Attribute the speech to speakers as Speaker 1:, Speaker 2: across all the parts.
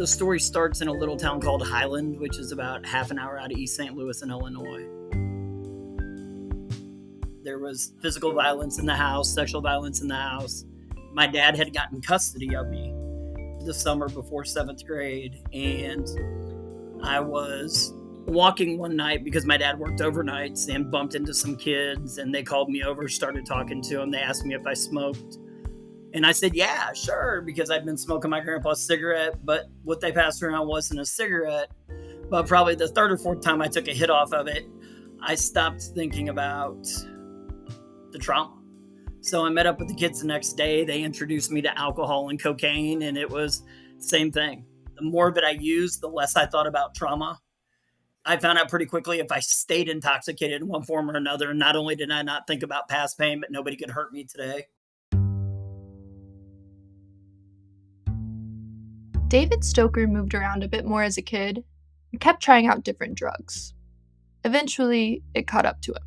Speaker 1: The story starts in a little town called Highland, which is about half an hour out of East St. Louis in Illinois. There was physical violence in the house, sexual violence in the house. My dad had gotten custody of me the summer before 7th grade, and I was walking one night because my dad worked overnights and bumped into some kids, and they called me over, started talking to them. They asked me if I smoked. And I said, yeah, sure, because I'd been smoking my grandpa's cigarette, but what they passed around wasn't a cigarette. But probably the third or fourth time I took a hit off of it, I stopped thinking about the trauma. So I met up with the kids the next day. They introduced me to alcohol and cocaine, and it was the same thing. The more that I used, the less I thought about trauma. I found out pretty quickly if I stayed intoxicated in one form or another, not only did I not think about past pain, but nobody could hurt me today.
Speaker 2: David Stoker moved around a bit more as a kid and kept trying out different drugs. Eventually, it caught up to him.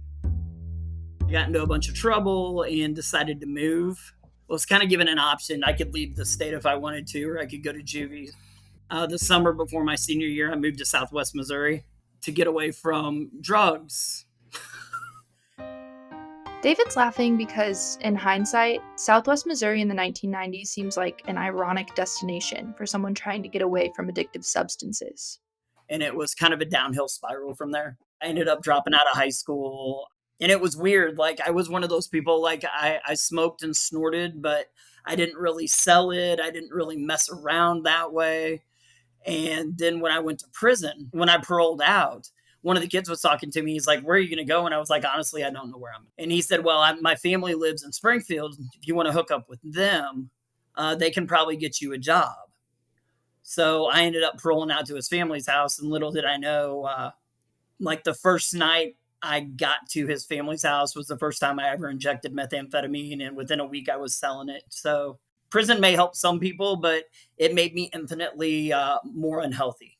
Speaker 1: I got into a bunch of trouble and decided to move. I was kind of given an option. I could leave the state if I wanted to, or I could go to juvie. The summer before my senior year, I moved to Southwest Missouri to get away from drugs.
Speaker 2: David's laughing because, in hindsight, Southwest Missouri in the 1990s seems like an ironic destination for someone trying to get away from addictive substances.
Speaker 1: And it was kind of a downhill spiral from there. I ended up dropping out of high school. And it was weird. Like, I was one of those people, like, I smoked and snorted, but I didn't really sell it. I didn't really mess around that way. And then when I went to prison, when I paroled out, one of the kids was talking to me. He's like, where are you going to go? And I was like, honestly, I don't know where I'm. And he said, well, my family lives in Springfield. If you want to hook up with them, they can probably get you a job. So I ended up paroling out to his family's house. And little did I know, like the first night I got to his family's house was the first time I ever injected methamphetamine. And within a week I was selling it. So prison may help some people, but it made me infinitely more unhealthy.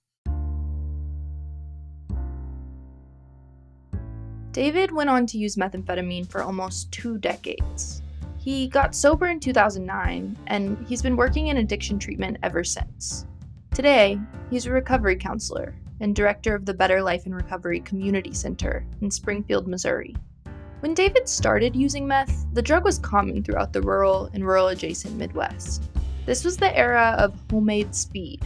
Speaker 2: David went on to use methamphetamine for almost 2 decades. He got sober in 2009, and he's been working in addiction treatment ever since. Today, he's a recovery counselor and director of the Better Life and Recovery Community Center in Springfield, Missouri. When David started using meth, the drug was common throughout the rural and rural-adjacent Midwest. This was the era of homemade speed,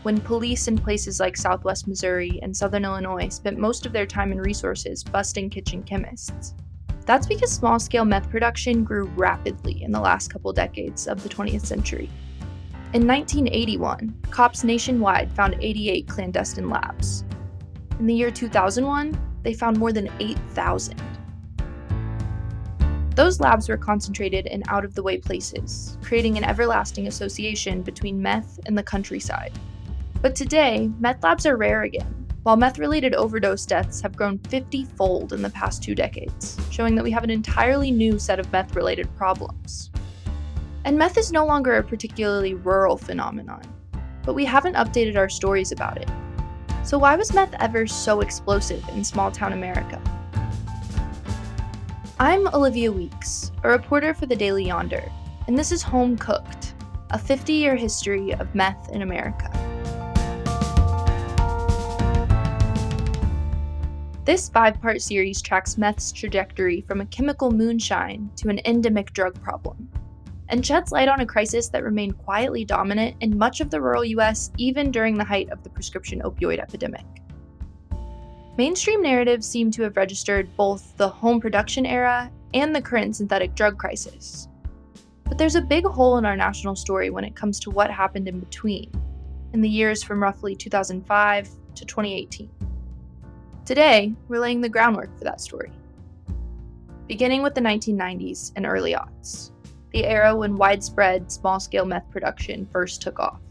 Speaker 2: when police in places like Southwest Missouri and Southern Illinois spent most of their time and resources busting kitchen chemists. That's because small-scale meth production grew rapidly in the last couple decades of the 20th century. In 1981, cops nationwide found 88 clandestine labs. In the year 2001, they found more than 8,000. Those labs were concentrated in out-of-the-way places, creating an everlasting association between meth and the countryside. But today, meth labs are rare again, while meth-related overdose deaths have grown 50-fold in the past 2 decades, showing that we have an entirely new set of meth-related problems. And meth is no longer a particularly rural phenomenon, but we haven't updated our stories about it. So why was meth ever so explosive in small-town America? I'm Olivia Weeks, a reporter for the Daily Yonder, and this is Home Cooked, a 50-year history of meth in America. This 5-part series tracks meth's trajectory from a chemical moonshine to an endemic drug problem, and sheds light on a crisis that remained quietly dominant in much of the rural US even during the height of the prescription opioid epidemic. Mainstream narratives seem to have registered both the home production era and the current synthetic drug crisis. But there's a big hole in our national story when it comes to what happened in between, in the years from roughly 2005 to 2018. Today, we're laying the groundwork for that story. Beginning with the 1990s and early aughts, the era when widespread small-scale meth production first took off.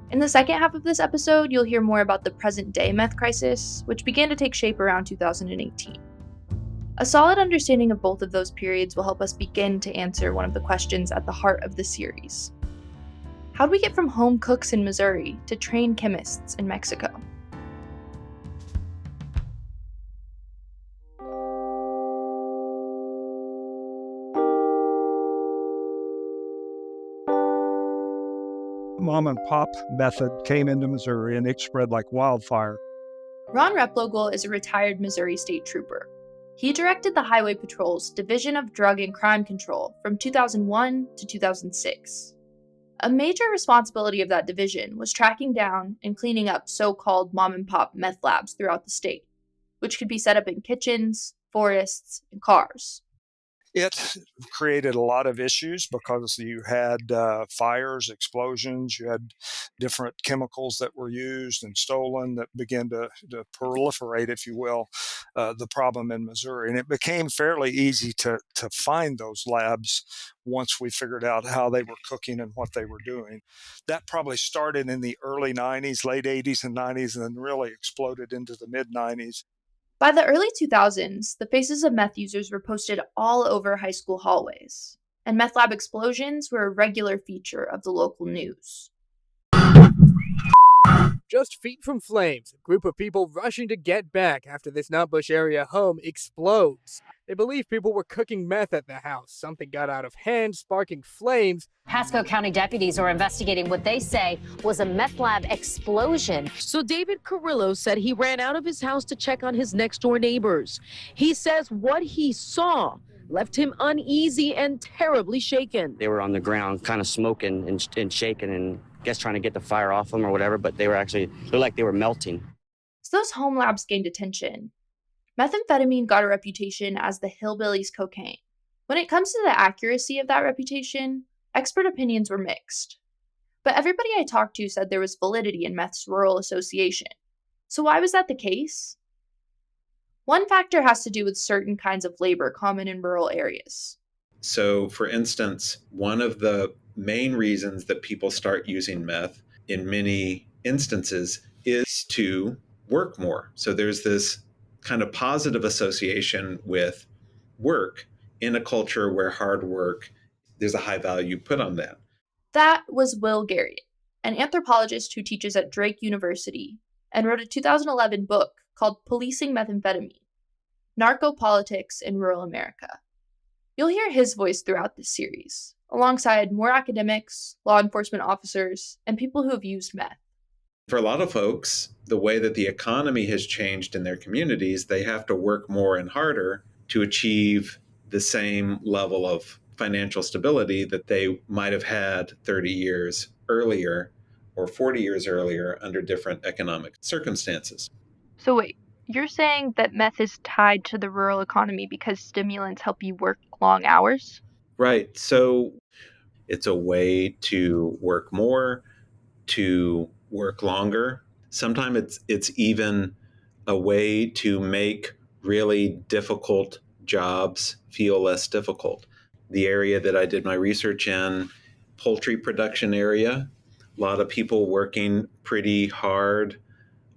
Speaker 2: In the second half of this episode, you'll hear more about the present-day meth crisis, which began to take shape around 2018. A solid understanding of both of those periods will help us begin to answer one of the questions at the heart of the series. How'd we get from home cooks in Missouri to trained chemists in Mexico?
Speaker 3: mom and pop method came into Missouri and it spread like wildfire.
Speaker 2: Ron Replogle is a retired Missouri state trooper. He directed the Highway Patrol's Division of Drug and Crime Control from 2001 to 2006. A major responsibility of that division was tracking down and cleaning up so-called mom-and-pop meth labs throughout the state, which could be set up in kitchens, forests, and cars.
Speaker 3: It created a lot of issues because you had fires, explosions, you had different chemicals that were used and stolen that began to proliferate, if you will, the problem in Missouri. And it became fairly easy to find those labs once we figured out how they were cooking and what they were doing. That probably started in the early 90s, late 80s and 90s, and then really exploded into the mid 90s.
Speaker 2: By the early 2000s, the faces of meth users were posted all over high school hallways, and meth lab explosions were a regular feature of the local news.
Speaker 4: Just feet from flames, a group of people rushing to get back after this Nutbush area home explodes. They believe people were cooking meth at the house. Something got out of hand, sparking flames.
Speaker 5: Pasco County deputies are investigating what they say was a meth lab explosion.
Speaker 6: So David Carrillo said he ran out of his house to check on his next door neighbors. He says what he saw left him uneasy and terribly shaken.
Speaker 7: They were on the ground kind of smoking and shaking and I guess trying to get the fire off them or whatever, but they were actually, looked like they were melting.
Speaker 2: So those home labs gained attention. Methamphetamine got a reputation as the hillbilly's cocaine. When it comes to the accuracy of that reputation, expert opinions were mixed. But everybody I talked to said there was validity in meth's rural association. So why was that the case? One factor has to do with certain kinds of labor common in rural areas.
Speaker 8: So, for instance, one of the main reasons that people start using meth in many instances is to work more. So there's this kind of positive association with work in a culture where hard work, there's a high value put on that.
Speaker 2: That was Will Garriott, an anthropologist who teaches at Drake University and wrote a 2011 book called Policing Methamphetamine: Narcopolitics in Rural America. You'll hear his voice throughout this series, alongside more academics, law enforcement officers, and people who have used meth.
Speaker 8: For a lot of folks, the way that the economy has changed in their communities, they have to work more and harder to achieve the same level of financial stability that they might have had 30 years earlier or 40 years earlier under different economic circumstances.
Speaker 2: So wait, you're saying that meth is tied to the rural economy because stimulants help you work long hours?
Speaker 8: Right. So it's a way to work more, to work longer. Sometimes it's even a way to make really difficult jobs feel less difficult. The area that I did my research in, poultry production area, a lot of people working pretty hard,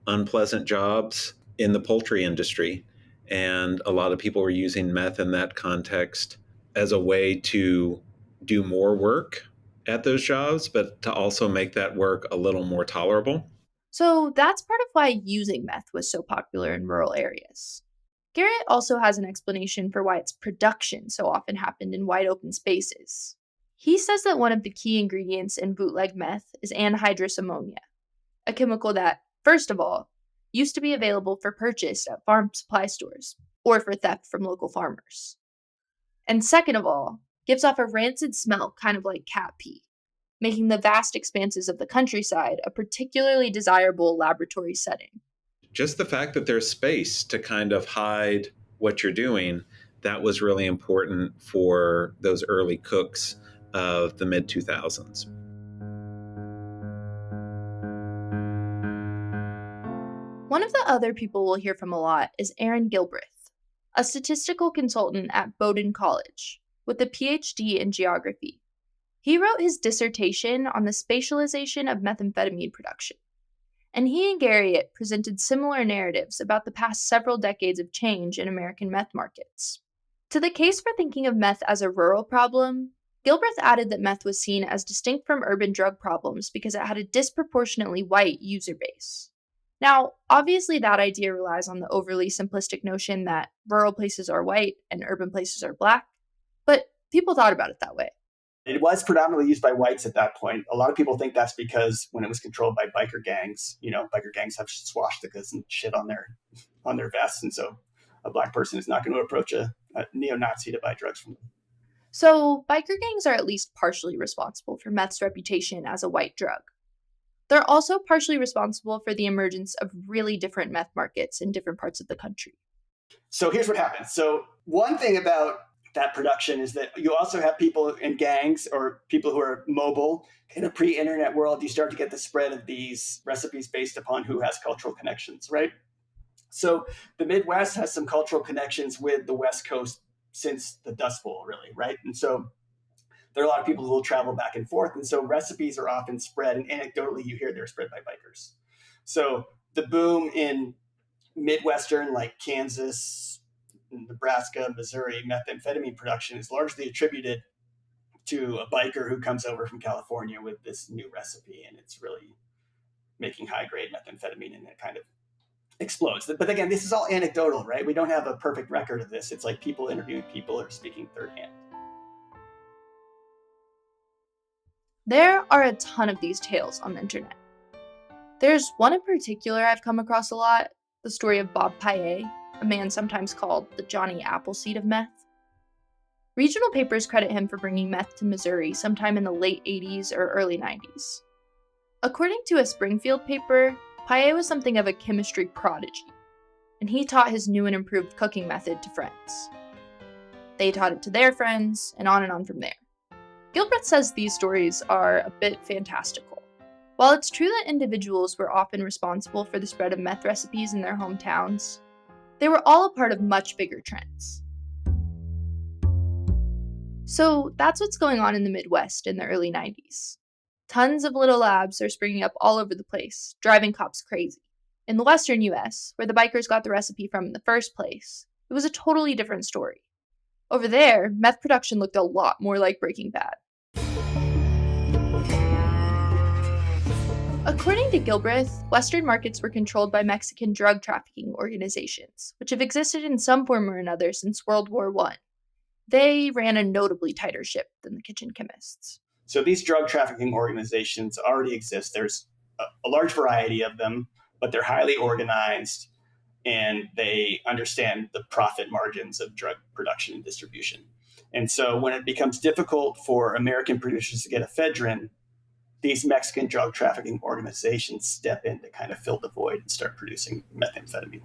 Speaker 8: unpleasant jobs in the poultry industry. And a lot of people were using meth in that context as a way to do more work at those jobs, but to also make that work a little more tolerable.
Speaker 2: So that's part of why using meth was so popular in rural areas. Garrett also has an explanation for why its production so often happened in wide open spaces. He says that one of the key ingredients in bootleg meth is anhydrous ammonia, a chemical that, first of all, used to be available for purchase at farm supply stores or for theft from local farmers. And second of all, gives off a rancid smell kind of like cat pee, making the vast expanses of the countryside a particularly desirable laboratory setting.
Speaker 8: Just the fact that there's space to kind of hide what you're doing, that was really important for those early cooks of the mid 2000s.
Speaker 2: One of the other people we'll hear from a lot is Aaron Gilbreth, a statistical consultant at Bowdoin College with a PhD in geography. He wrote his dissertation on the spatialization of methamphetamine production, and he and Garriott presented similar narratives about the past several decades of change in American meth markets. To the case for thinking of meth as a rural problem, Gilbreth added that meth was seen as distinct from urban drug problems because it had a disproportionately white user base. Now, obviously that idea relies on the overly simplistic notion that rural places are white and urban places are black, but people thought about it that way.
Speaker 9: It was predominantly used by whites at that point. A lot of people think that's because when it was controlled by biker gangs, biker gangs have swastikas and shit on their vests, and so a black person is not going to approach a neo-Nazi to buy drugs from them.
Speaker 2: So, biker gangs are at least partially responsible for meth's reputation as a white drug. They're also partially responsible for the emergence of really different meth markets in different parts of the country.
Speaker 9: So here's what happens. So one thing about that production is that you also have people in gangs or people who are mobile. In a pre-internet world, you start to get the spread of these recipes based upon who has cultural connections, right? So the Midwest has some cultural connections with the West Coast since the Dust Bowl, really, right? And so there are a lot of people who will travel back and forth. And so recipes are often spread, and anecdotally, you hear they're spread by bikers. So the boom in Midwestern, like Kansas, Nebraska, Missouri, methamphetamine production is largely attributed to a biker who comes over from California with this new recipe, and it's really making high-grade methamphetamine, and it kind of explodes. But again, this is all anecdotal, right? We don't have a perfect record of this. It's like people interviewing people or speaking third hand.
Speaker 2: There are a ton of these tales on the internet. There's one in particular I've come across a lot, the story of Bob Paillet, a man sometimes called the Johnny Appleseed of meth. Regional papers credit him for bringing meth to Missouri sometime in the late 80s or early 90s. According to a Springfield paper, Paillet was something of a chemistry prodigy, and he taught his new and improved cooking method to friends. They taught it to their friends, and on from there. Gilbreth says these stories are a bit fantastical. While it's true that individuals were often responsible for the spread of meth recipes in their hometowns, they were all a part of much bigger trends. So that's what's going on in the Midwest in the early 90s. Tons of little labs are springing up all over the place, driving cops crazy. In the western US, where the bikers got the recipe from in the first place, it was a totally different story. Over there, meth production looked a lot more like Breaking Bad. According to Gilbreth, Western markets were controlled by Mexican drug trafficking organizations, which have existed in some form or another since World War I. They ran a notably tighter ship than the kitchen chemists.
Speaker 9: So these drug trafficking organizations already exist. There's a large variety of them, but they're highly organized, and they understand the profit margins of drug production and distribution. And so when it becomes difficult for American producers to get ephedrine, these Mexican drug trafficking organizations step in to kind of fill the void and start producing methamphetamine.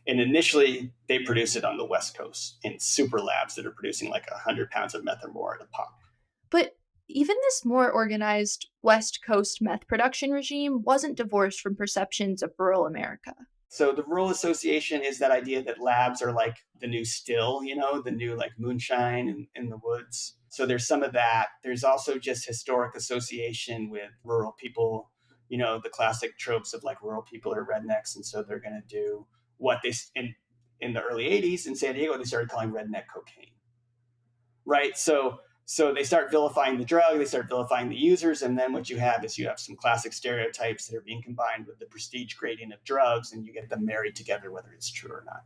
Speaker 9: And initially, they produce it on the West Coast in super labs that are producing like 100 pounds of meth or more at a pop.
Speaker 2: But even this more organized West Coast meth production regime wasn't divorced from perceptions of rural America.
Speaker 9: So the rural association is that idea that labs are like the new still, the new like moonshine in the woods. So there's some of that. There's also just historic association with rural people, the classic tropes of like rural people are rednecks. And so they're going to do what they, in the early 80s in San Diego, they started calling redneck cocaine, right? So they start vilifying the drug, they start vilifying the users, and then what you have is you have some classic stereotypes that are being combined with the prestige grading of drugs, and you get them married together, whether it's true or not.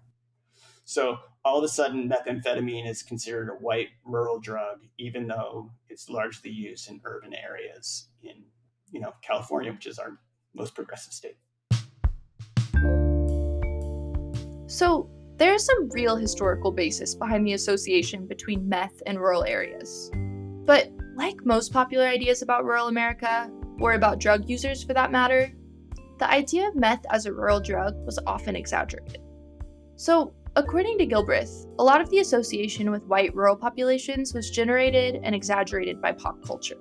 Speaker 9: So all of a sudden, methamphetamine is considered a white rural drug, even though it's largely used in urban areas in, California, which is our most progressive state.
Speaker 2: So there's some real historical basis behind the association between meth and rural areas. But like most popular ideas about rural America, or about drug users for that matter, the idea of meth as a rural drug was often exaggerated. So, according to Gilbreth, a lot of the association with white rural populations was generated and exaggerated by pop culture.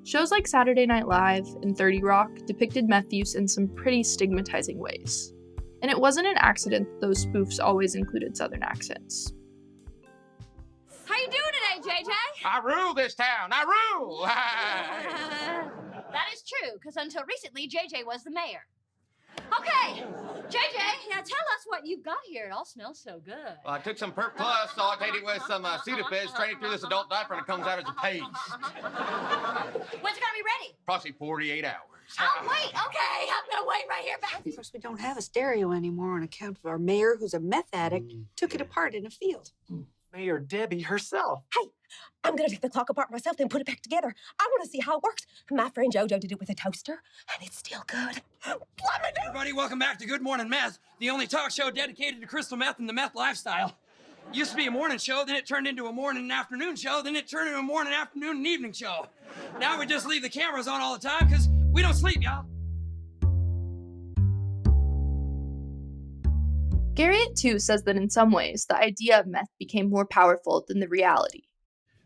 Speaker 2: Shows like Saturday Night Live and 30 Rock depicted meth use in some pretty stigmatizing ways. And it wasn't an accident that those spoofs always included Southern accents.
Speaker 10: How you doing today, JJ?
Speaker 11: I rule this town. I rule.
Speaker 10: That is true, because until recently, JJ was the mayor. Okay, JJ, now tell us what you've got here. It all smells so good.
Speaker 11: Well, I took some Perk Plus, sauteed it with some Sudafed, trained it through this adult diaper, and it comes out as a paste.
Speaker 10: When's it gonna be ready?
Speaker 11: Approximately 48 hours.
Speaker 10: Oh, wait, okay, I'm gonna wait right here.
Speaker 12: Of course, we don't have a stereo anymore on account of our mayor, who's a meth addict, took it apart in a field. Mayor Debbie herself.
Speaker 13: Hey, I'm gonna take the clock apart myself, then put it back together. I want to see how it works. My friend Jojo did it with a toaster, and it's still good.
Speaker 14: Everybody, welcome back to Good Morning Meth, the only talk show dedicated to crystal meth and the meth lifestyle. Used to be a morning show, then it turned into a morning and afternoon show, then it turned into a morning, afternoon, and evening show. Now we just leave the cameras on all the time because we don't sleep, y'all.
Speaker 2: Garriott, too, says that in some ways, the idea of meth became more powerful than the reality.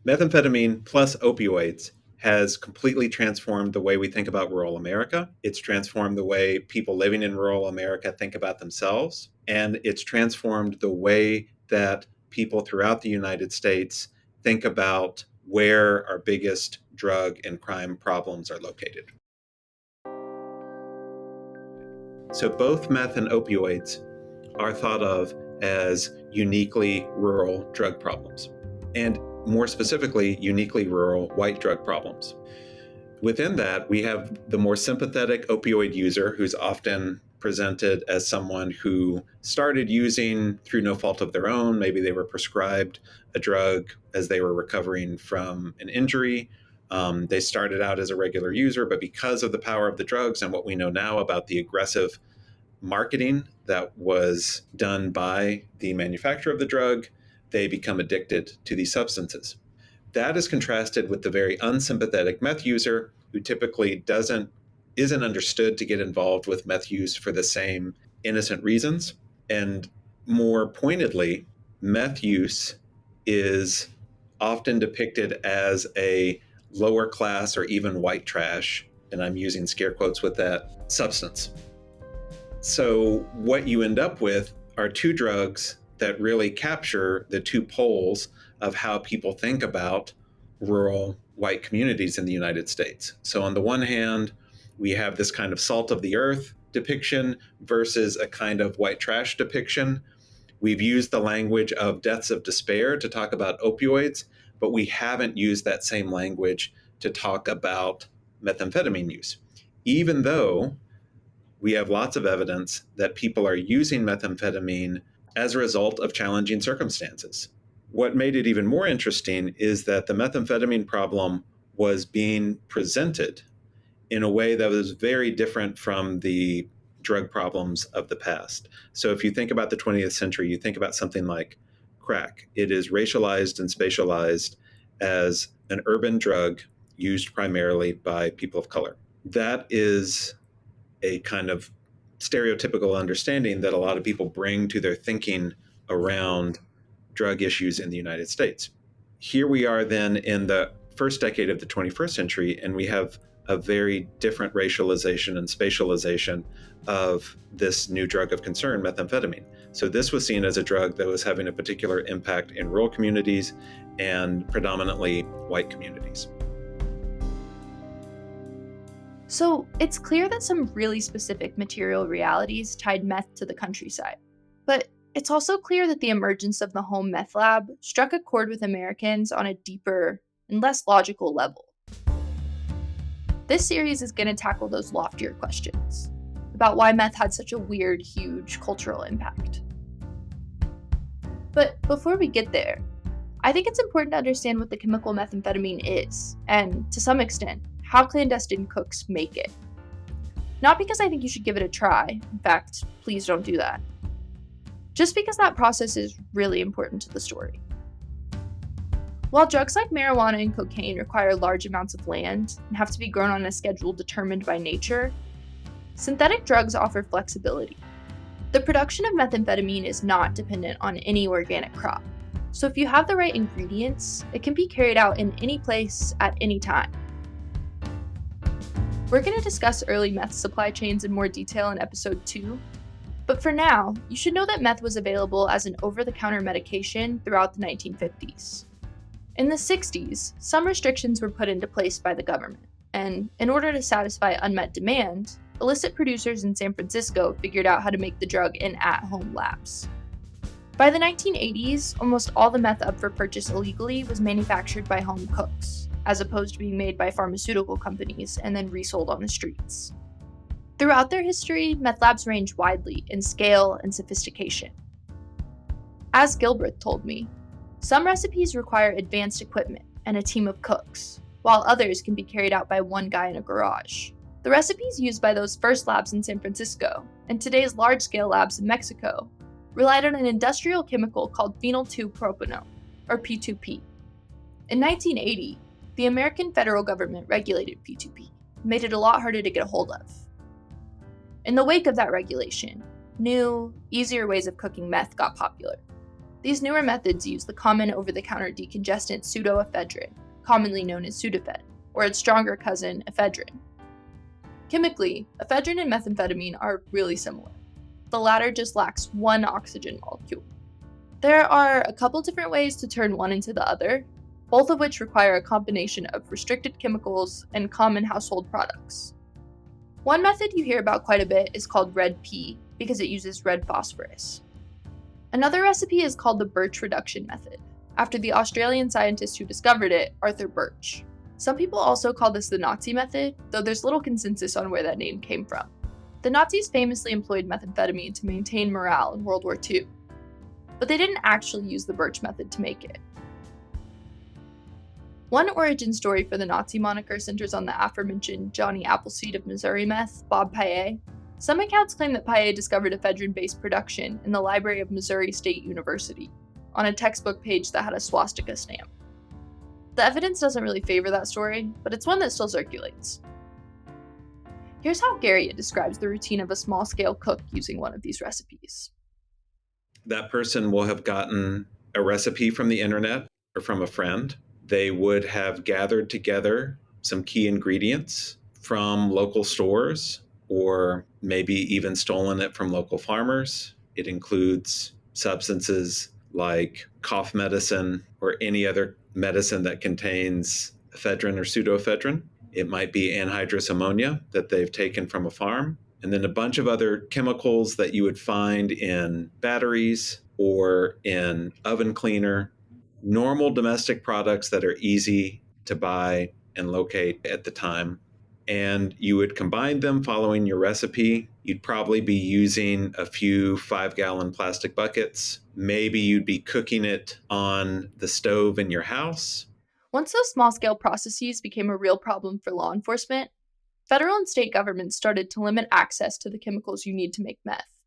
Speaker 8: Methamphetamine plus opioids has completely transformed the way we think about rural America. It's transformed the way people living in rural America think about themselves. And it's transformed the way that people throughout the United States think about where our biggest drug and crime problems are located. So both meth and opioids are thought of as uniquely rural drug problems, and more specifically, uniquely rural white drug problems. Within that, we have the more sympathetic opioid user, who's often presented as someone who started using through no fault of their own. Maybe they were prescribed a drug as they were recovering from an injury. They started out as a regular user, but because of the power of the drugs and what we know now about the aggressive marketing that was done by the manufacturer of the drug, they become addicted to these substances. That is contrasted with the very unsympathetic meth user who typically isn't understood to get involved with meth use for the same innocent reasons. And more pointedly, meth use is often depicted as a lower class or even white trash, and I'm using scare quotes with that, substance. So what you end up with are two drugs that really capture the two poles of how people think about rural white communities in the United States. So on the one hand, we have this kind of salt of the earth depiction versus a kind of white trash depiction. We've used the language of deaths of despair to talk about opioids, but we haven't used that same language to talk about methamphetamine use, even though we have lots of evidence that people are using methamphetamine as a result of challenging circumstances. What made it even more interesting is that the methamphetamine problem was being presented in a way that was very different from the drug problems of the past. So if you think about the 20th century, you think about something like crack. It is racialized and spatialized as an urban drug used primarily by people of color. That is a kind of stereotypical understanding that a lot of people bring to their thinking around drug issues in the United States. Here we are then in the first decade of the 21st century, and we have a very different racialization and spatialization of this new drug of concern, methamphetamine. So this was seen as a drug that was having a particular impact in rural communities and predominantly white communities.
Speaker 2: So it's clear that some really specific material realities tied meth to the countryside. But it's also clear that the emergence of the home meth lab struck a chord with Americans on a deeper and less logical level. This series is going to tackle those loftier questions about why meth had such a weird, huge cultural impact. But before we get there, I think it's important to understand what the chemical methamphetamine is, and to some extent, how clandestine cooks make it. Not because I think you should give it a try, in fact, please don't do that. Just because that process is really important to the story. While drugs like marijuana and cocaine require large amounts of land and have to be grown on a schedule determined by nature, synthetic drugs offer flexibility. The production of methamphetamine is not dependent on any organic crop, so if you have the right ingredients, it can be carried out in any place at any time. We're going to discuss early meth supply chains in more detail in episode 2, but for now, you should know that meth was available as an over-the-counter medication throughout the 1950s. In the 60s, some restrictions were put into place by the government, and in order to satisfy unmet demand, illicit producers in San Francisco figured out how to make the drug in at-home labs. By the 1980s, almost all the meth up for purchase illegally was manufactured by home cooks, as opposed to being made by pharmaceutical companies and then resold on the streets. Throughout their history, meth labs range widely in scale and sophistication. As Gilbreth told me, Some recipes require advanced equipment and a team of cooks, while others can be carried out by one guy in a garage. The recipes used by those first labs in San Francisco and today's large-scale labs in Mexico relied on an industrial chemical called phenyl 2-propanone, or P2P. In 1980, the American federal government regulated P2P, and made it a lot harder to get a hold of. In the wake of that regulation, new, easier ways of cooking meth got popular. These newer methods use the common over-the-counter decongestant pseudoephedrine, commonly known as Sudafed, or its stronger cousin, ephedrine. Chemically, ephedrine and methamphetamine are really similar. The latter just lacks one oxygen molecule. There are a couple different ways to turn one into the other, both of which require a combination of restricted chemicals and common household products. One method you hear about quite a bit is called red pea because it uses red phosphorus. Another recipe is called the Birch reduction method, after the Australian scientist who discovered it, Arthur Birch. Some people also call this the Nazi method, though there's little consensus on where that name came from. The Nazis famously employed methamphetamine to maintain morale in World War II, but they didn't actually use the Birch method to make it. One origin story for the Nazi moniker centers on the aforementioned Johnny Appleseed of Missouri meth, Bob Paillet. Some accounts claim that Paillet discovered ephedrine-based production in the library of Missouri State University, on a textbook page that had a swastika stamp. The evidence doesn't really favor that story, but it's one that still circulates. Here's how Garriott describes the routine of a small-scale cook using one of these recipes.
Speaker 8: That person will have gotten a recipe from the internet or from a friend. They would have gathered together some key ingredients from local stores, or maybe even stolen it from local farmers. It includes substances like cough medicine or any other medicine that contains ephedrine or pseudoephedrine. It might be anhydrous ammonia that they've taken from a farm, and then a bunch of other chemicals that you would find in batteries or in oven cleaner, normal domestic products that are easy to buy and locate at the time. And you would combine them following your recipe. You'd probably be using a few 5-gallon plastic buckets. Maybe you'd be cooking it on the stove in your house.
Speaker 2: Once those small-scale processes became a real problem for law enforcement, federal and state governments started to limit access to the chemicals you need to make meth.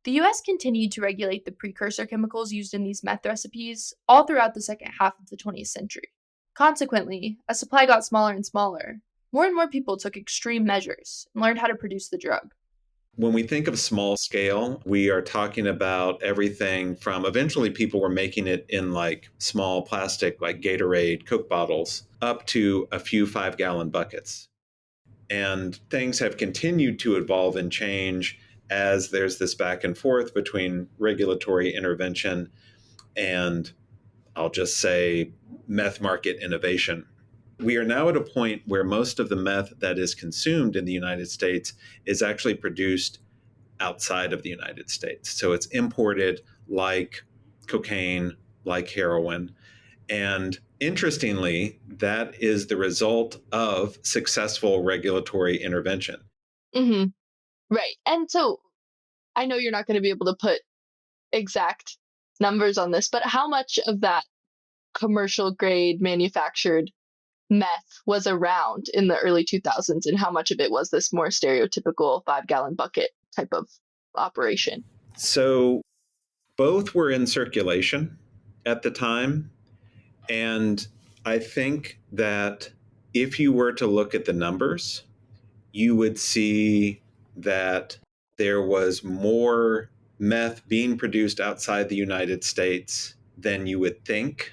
Speaker 2: The US continued to regulate the precursor chemicals used in these meth recipes all throughout the second half of the 20th century. Consequently, as supply got smaller and smaller, more and more people took extreme measures and learned how to produce the drug.
Speaker 8: When we think of small scale, we are talking about everything from eventually people were making it in like small plastic, like Gatorade, Coke bottles, up to a few 5-gallon buckets. And things have continued to evolve and change as there's this back and forth between regulatory intervention and, I'll just say, meth market innovation. We are now at a point where most of the meth that is consumed in the United States is actually produced outside of the United States. So it's imported like cocaine, like heroin. And interestingly, that is the result of successful regulatory intervention.
Speaker 2: Mm-hmm. Right. And so I know you're not going to be able to put exact numbers on this, but how much of that commercial grade manufactured meth was around in the early 2000s, and how much of it was this more stereotypical 5-gallon bucket type of operation?
Speaker 8: So both were in circulation at the time. And I think that if you were to look at the numbers, you would see that there was more meth being produced outside the United States than you would think,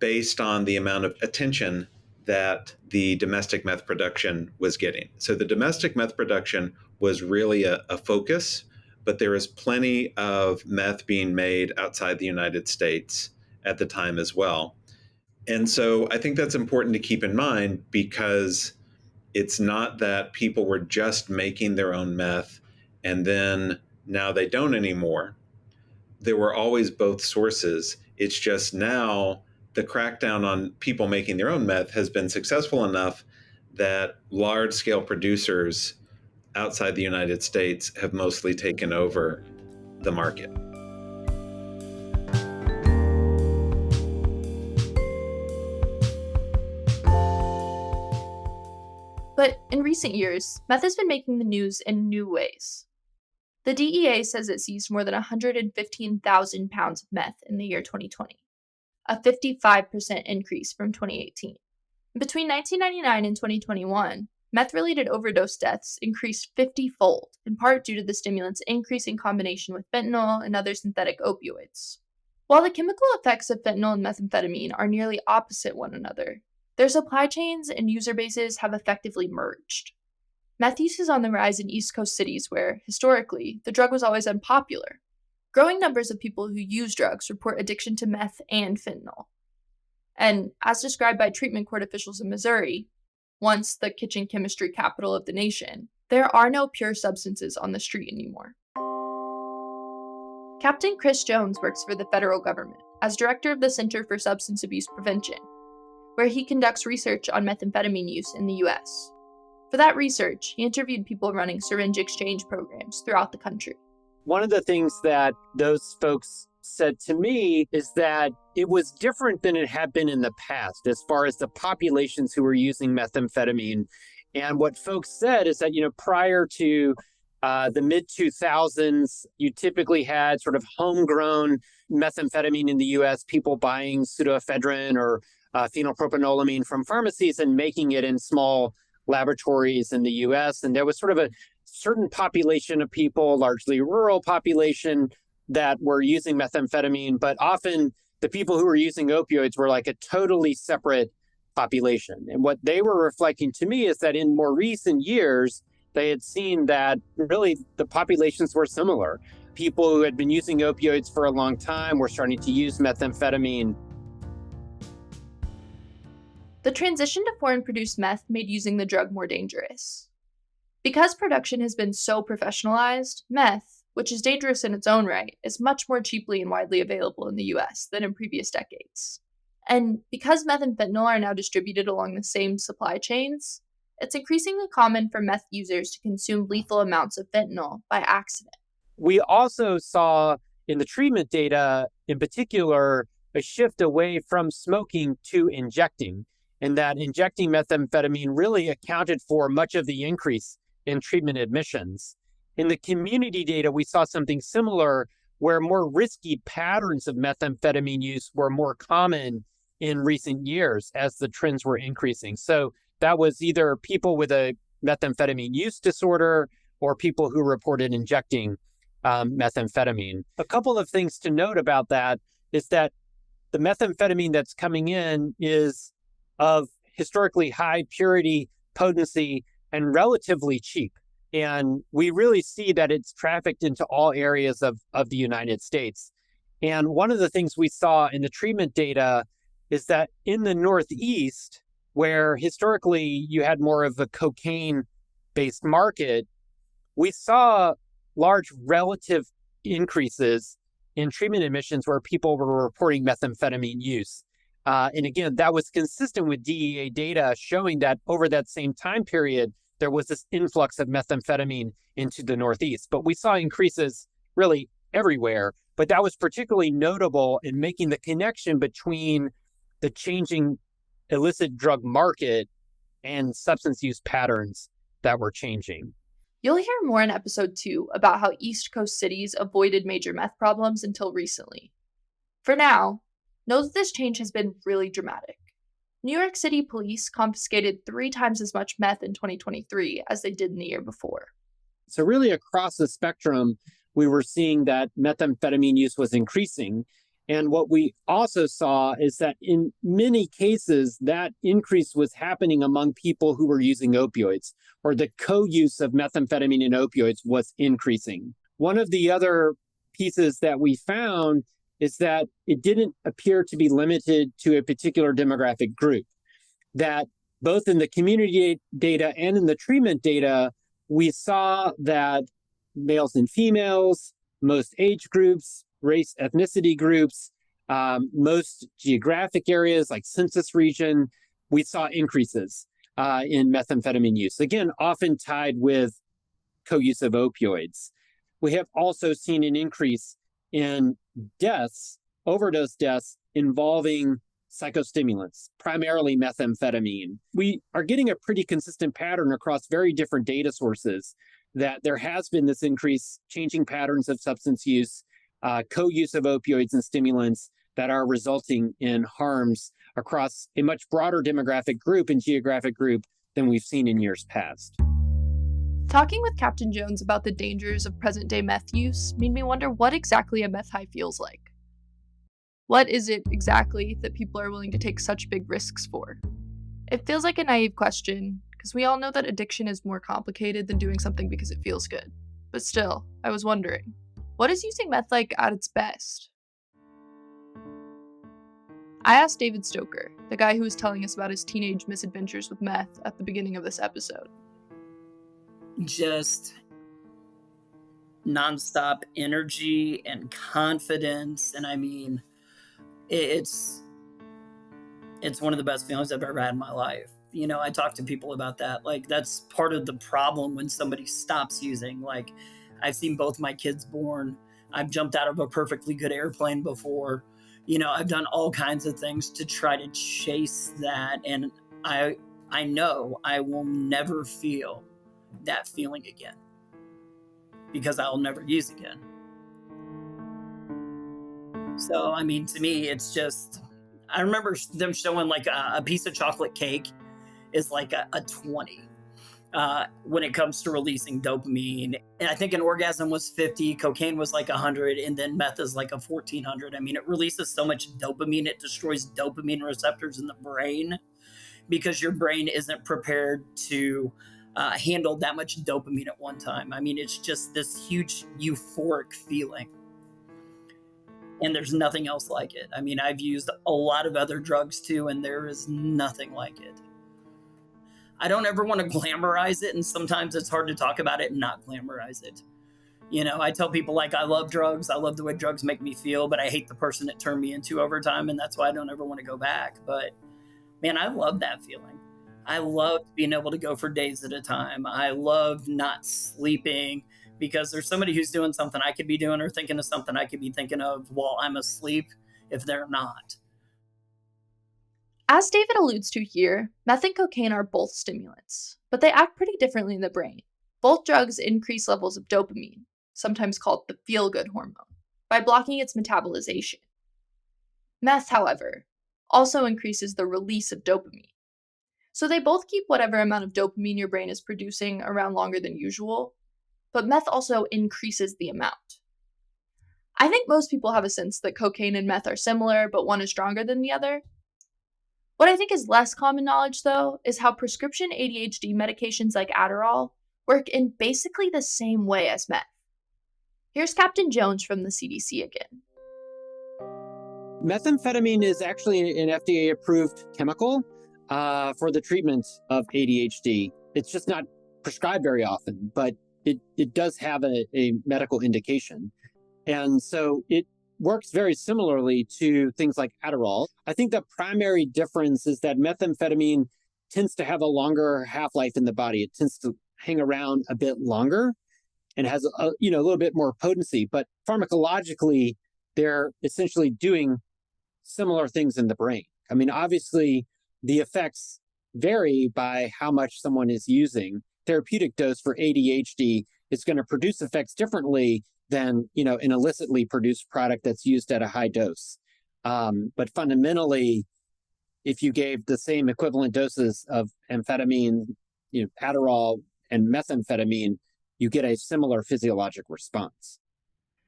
Speaker 8: based on the amount of attention that the domestic meth production was getting. So the domestic meth production was really a focus, but there is plenty of meth being made outside the United States at the time as well. And so I think that's important to keep in mind, because it's not that people were just making their own meth and then now they don't anymore. There were always both sources. It's just now the crackdown on people making their own meth has been successful enough that large-scale producers outside the United States have mostly taken over the market.
Speaker 2: But in recent years, meth has been making the news in new ways. The DEA says it seized more than 115,000 pounds of meth in the year 2020, a 55% increase from 2018. Between 1999 and 2021, meth-related overdose deaths increased 50-fold, in part due to the stimulant's increasing combination with fentanyl and other synthetic opioids. While the chemical effects of fentanyl and methamphetamine are nearly opposite one another, their supply chains and user bases have effectively merged. Meth use is on the rise in East Coast cities where, historically, the drug was always unpopular. Growing numbers of people who use drugs report addiction to meth and fentanyl. And as described by treatment court officials in Missouri, once the kitchen chemistry capital of the nation, there are no pure substances on the street anymore. Captain Chris Jones works for the federal government as director of the Center for Substance Abuse Prevention, where he conducts research on methamphetamine use in the US. For that research, he interviewed people running syringe exchange programs throughout the country.
Speaker 12: One of the things that those folks said to me is that it was different than it had been in the past as far as the populations who were using methamphetamine. And what folks said is that, prior to the mid-2000s, you typically had sort of homegrown methamphetamine in the US, people buying pseudoephedrine or phenylpropanolamine from pharmacies and making it in small laboratories in the US. And there was sort of a certain population of people, largely rural population, that were using methamphetamine, but often the people who were using opioids were like a totally separate population. And what they were reflecting to me is that in more recent years, they had seen that really the populations were similar. People who had been using opioids for a long time were starting to use methamphetamine.
Speaker 2: The transition to foreign-produced meth made using the drug more dangerous. Because production has been so professionalized, meth, which is dangerous in its own right, is much more cheaply and widely available in the US than in previous decades. And because meth and fentanyl are now distributed along the same supply chains, it's increasingly common for meth users to consume lethal amounts of fentanyl by accident.
Speaker 12: We also saw in the treatment data, in particular, a shift away from smoking to injecting, and that injecting methamphetamine really accounted for much of the increase in treatment admissions. In the community data, we saw something similar where more risky patterns of methamphetamine use were more common in recent years as the trends were increasing. So that was either people with a methamphetamine use disorder or people who reported injecting methamphetamine. A couple of things to note about that is that the methamphetamine that's coming in is of historically high purity, potency, and relatively cheap. And we really see that it's trafficked into all areas of the United States. And one of the things we saw in the treatment data is that in the Northeast, where historically you had more of a cocaine-based market, we saw large relative increases in treatment admissions where people were reporting methamphetamine use. And again, that was consistent with DEA data showing that over that same time period, there was this influx of methamphetamine into the Northeast. But we saw increases really everywhere. But that was particularly notable in making the connection between the changing illicit drug market and substance use patterns that were changing.
Speaker 2: You'll hear more in episode 2 about how East Coast cities avoided major meth problems until recently. For now, know that this change has been really dramatic. New York City police confiscated 3 times as much meth in 2023 as they did in the year before.
Speaker 12: So really across the spectrum, we were seeing that methamphetamine use was increasing. And what we also saw is that in many cases, that increase was happening among people who were using opioids, or the co-use of methamphetamine and opioids was increasing. One of the other pieces that we found is that it didn't appear to be limited to a particular demographic group, that both in the community data and in the treatment data, we saw that males and females, most age groups, race, ethnicity groups, most geographic areas like census region, we saw increases in methamphetamine use. Again, often tied with co-use of opioids. We have also seen an increase in deaths, overdose deaths involving psychostimulants, primarily methamphetamine. We are getting a pretty consistent pattern across very different data sources that there has been this increase, changing patterns of substance use, co-use of opioids and stimulants that are resulting in harms across a much broader demographic group and geographic group than we've seen in years past.
Speaker 2: Talking with Captain Jones about the dangers of present-day meth use made me wonder what exactly a meth high feels like. What is it exactly that people are willing to take such big risks for? It feels like a naive question, because we all know that addiction is more complicated than doing something because it feels good. But still, I was wondering, what is using meth like at its best? I asked David Stoker, the guy who was telling us about his teenage misadventures with meth at the beginning of this episode.
Speaker 1: Just nonstop energy and confidence, and I mean, it's one of the best feelings I've ever had in my life. You know, I talk to people about that. Like, that's part of the problem when somebody stops using. Like, I've seen both my kids born. I've jumped out of a perfectly good airplane before. You know, I've done all kinds of things to try to chase that. And I know I will never feel that feeling again because I'll never use again. So, I mean, to me, it's just, I remember them showing like a piece of chocolate cake is like a 20 when it comes to releasing dopamine. And I think an orgasm was 50, cocaine was like 100, and then meth is like a 1400. I mean, it releases so much dopamine, it destroys dopamine receptors in the brain because your brain isn't prepared to handle that much dopamine at one time. I mean, it's just this huge euphoric feeling. And there's nothing else like it. I mean, I've used a lot of other drugs too, and there is nothing like it. I don't ever want to glamorize it, and sometimes it's hard to talk about it and not glamorize it. You know, I tell people, like, I love drugs. I love the way drugs make me feel, but I hate the person it turned me into over time, and that's why I don't ever want to go back. But, man, I love that feeling. I love being able to go for days at a time. I love not sleeping because there's somebody who's doing something I could be doing or thinking of something I could be thinking of while I'm asleep if they're not.
Speaker 2: As David alludes to here, meth and cocaine are both stimulants, but they act pretty differently in the brain. Both drugs increase levels of dopamine, sometimes called the feel-good hormone, by blocking its metabolization. Meth, however, also increases the release of dopamine. So they both keep whatever amount of dopamine your brain is producing around longer than usual, but meth also increases the amount. I think most people have a sense that cocaine and meth are similar, but one is stronger than the other. What I think is less common knowledge, though, is how prescription ADHD medications like Adderall work in basically the same way as meth. Here's Captain Jones from the CDC again.
Speaker 12: Methamphetamine is actually an FDA-approved chemical for the treatment of ADHD. It's just not prescribed very often, but it does have a medical indication. And so it works very similarly to things like Adderall. I think the primary difference is that methamphetamine tends to have a longer half-life in the body. It tends to hang around a bit longer and has a little bit more potency. But pharmacologically, they're essentially doing similar things in the brain. I mean, obviously, the effects vary by how much someone is using. Therapeutic dose for ADHD is going to produce effects differently than, an illicitly produced product that's used at a high dose. But fundamentally, if you gave the same equivalent doses of amphetamine, Adderall, and methamphetamine, you get a similar physiologic response.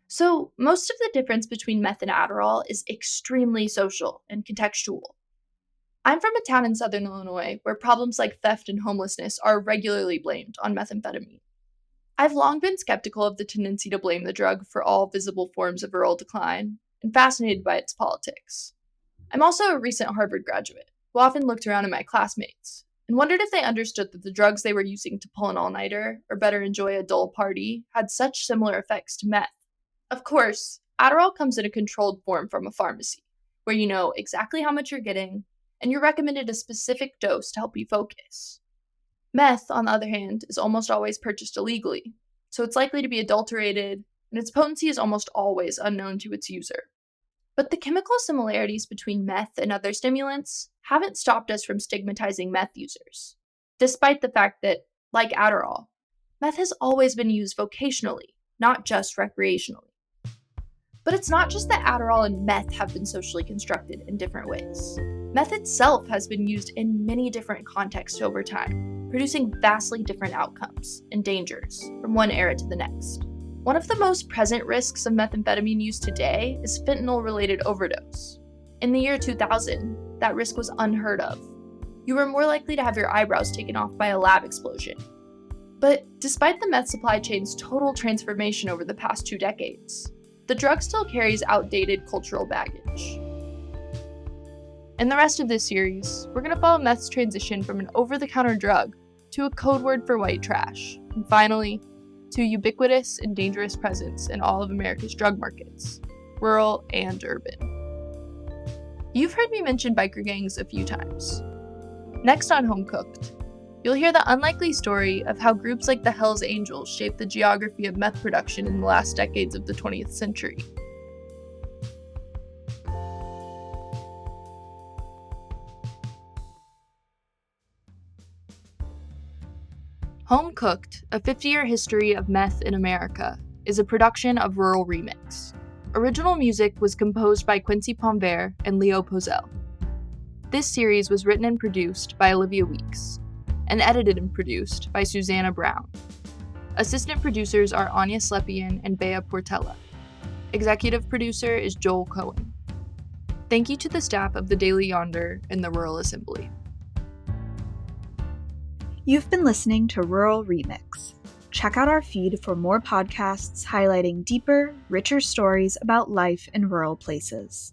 Speaker 2: So, most of the difference between meth and Adderall is extremely social and contextual. I'm from a town in southern Illinois where problems like theft and homelessness are regularly blamed on methamphetamine. I've long been skeptical of the tendency to blame the drug for all visible forms of rural decline, and fascinated by its politics. I'm also a recent Harvard graduate who often looked around at my classmates and wondered if they understood that the drugs they were using to pull an all-nighter or better enjoy a dull party had such similar effects to meth. Of course, Adderall comes in a controlled form from a pharmacy, where you know exactly how much you're getting, and you're recommended a specific dose to help you focus. Meth, on the other hand, is almost always purchased illegally, so it's likely to be adulterated, and its potency is almost always unknown to its user. But the chemical similarities between meth and other stimulants haven't stopped us from stigmatizing meth users, despite the fact that, like Adderall, meth has always been used vocationally, not just recreationally. But it's not just that Adderall and meth have been socially constructed in different ways. Meth itself has been used in many different contexts over time, producing vastly different outcomes and dangers from one era to the next. One of the most present risks of methamphetamine use today is fentanyl-related overdose. In the year 2000, that risk was unheard of. You were more likely to have your eyebrows taken off by a lab explosion. But despite the meth supply chain's total transformation over the past 2 decades, the drug still carries outdated cultural baggage. In the rest of this series, we're going to follow meth's transition from an over-the-counter drug to a code word for white trash, and finally, to a ubiquitous and dangerous presence in all of America's drug markets, rural and urban. You've heard me mention biker gangs a few times. Next on Home Cooked, you'll hear the unlikely story of how groups like the Hells Angels shaped the geography of meth production in the last decades of the 20th century. Home Cooked, a 50-year history of meth in America, is a production of Rural Remix. Original music was composed by Quincy Ponvere and Leo Pozell. This series was written and produced by Olivia Weeks, and edited and produced by Susanna Brown. Assistant producers are Anya Slepian and Bea Portella. Executive producer is Joel Cohen. Thank you to the staff of the Daily Yonder and the Rural Assembly.
Speaker 15: You've been listening to Rural Remix. Check out our feed for more podcasts highlighting deeper, richer stories about life in rural places.